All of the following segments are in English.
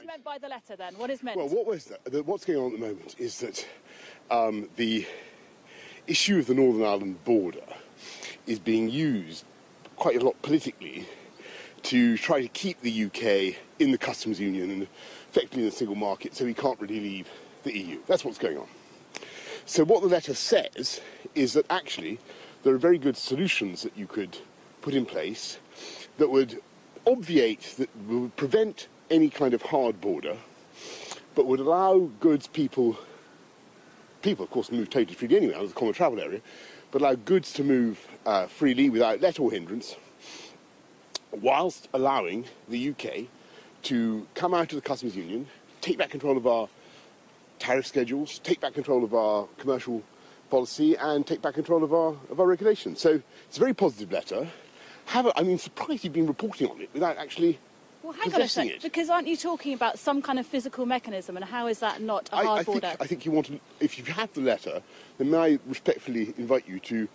is meant by the letter then? What is meant? Well, what's going on at the moment is that the issue of the Northern Ireland border is being used quite a lot politically to try to keep the UK in the customs union and effectively in the single market, so we can't really leave the EU. That's what's going on. So what the letter says is that actually there are very good solutions that you could put in place that would obviate, that would prevent any kind of hard border, but would allow goods, people of course move totally freely anyway out of the common travel area, but allow goods to move freely without let or hindrance, whilst allowing the UK to come out of the customs union, take back control of our tariff schedules, take back control of our commercial policy, and take back control of our regulations. So it's a very positive letter. I'm surprised you've been reporting on it without actually possessing it. Because aren't you talking about some kind of physical mechanism, and how is that not a hard border? I think you want to, if you have the letter, then may I respectfully invite you to,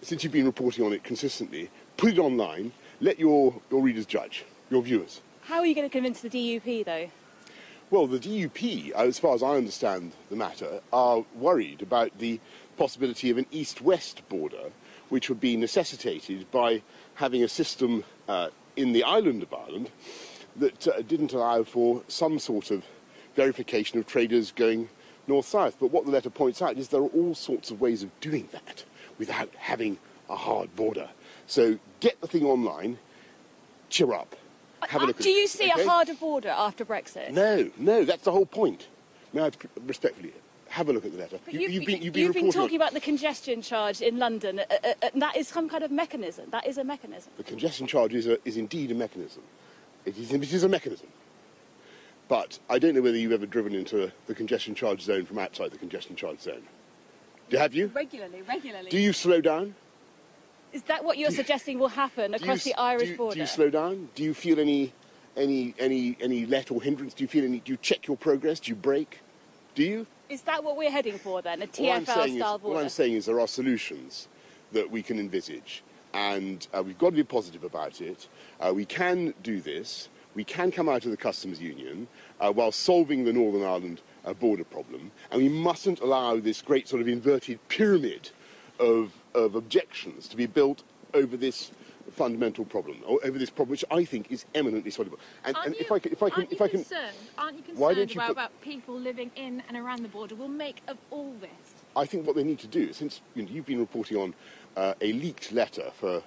since you've been reporting on it consistently, put it online, let your readers judge, your viewers. How are you going to convince the DUP, though? Well, the DUP, as far as I understand the matter, are worried about the possibility of an east-west border, which would be necessitated by having a system in the island of Ireland that didn't allow for some sort of verification of traders going north-south. But what the letter points out is there are all sorts of ways of doing that without having a hard border. So get the thing online, cheer up. Have a look at it. Do you see a harder border after Brexit? No, that's the whole point. May I respectfully have a look at the letter? You've been talking about the congestion charge in London. That is some kind of mechanism. That is a mechanism. The congestion charge is indeed a mechanism. It is a mechanism. But I don't know whether you've ever driven into the congestion charge zone from outside the congestion charge zone. Have you? Regularly. Do you slow down? Is that what you're suggesting will happen across the Irish border? Do you slow down? Do you feel any let or hindrance? Do you check your progress? Do you brake? Do you? Is that what we're heading for then, a TfL-style border? What I'm saying is there are solutions that we can envisage, and we've got to be positive about it. We can do this. We can come out of the customs union while solving the Northern Ireland border problem, and we mustn't allow this great sort of inverted pyramid of objections to be built over this fundamental problem, or over this problem which I think is eminently soluble. Aren't you concerned about people living in and around the border will make of all this? I think what they need to do, since you've been reporting on a leaked letter for,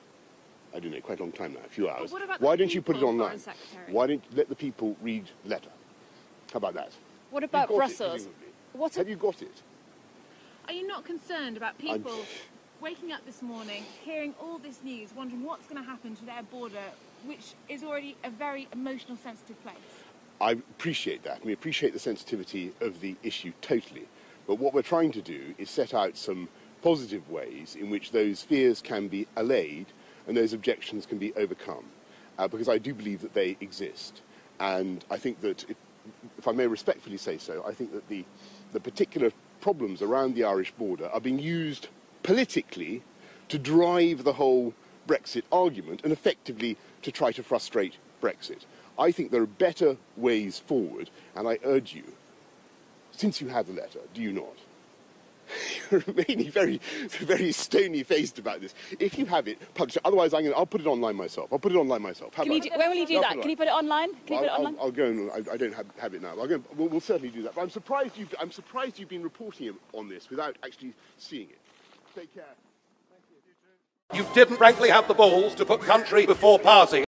I don't know, quite a long time now, a few hours. Why don't you put it online? Why don't you let the people read the letter? How about that? What about Brussels? Have you got it? Are you not concerned about people waking up this morning, hearing all this news, wondering what's going to happen to their border, which is already a very emotional, sensitive place? I appreciate that. We appreciate the sensitivity of the issue totally. But what we're trying to do is set out some positive ways in which those fears can be allayed and those objections can be overcome. Because I do believe that they exist. And I think that, if I may respectfully say so, I think that the particular problems around the Irish border are being used politically to drive the whole Brexit argument and effectively to try to frustrate Brexit. I think there are better ways forward, and I urge you, since you have the letter, do you not? You're remaining very, very stony-faced about this. If you have it, publish it. Otherwise, I'll put it online myself. Where will you do that? Can you put it online? I'll go and I don't have it now. We'll certainly do that. But I'm surprised you've been reporting on this without actually seeing it. Take care. You didn't frankly have the balls to put country before party.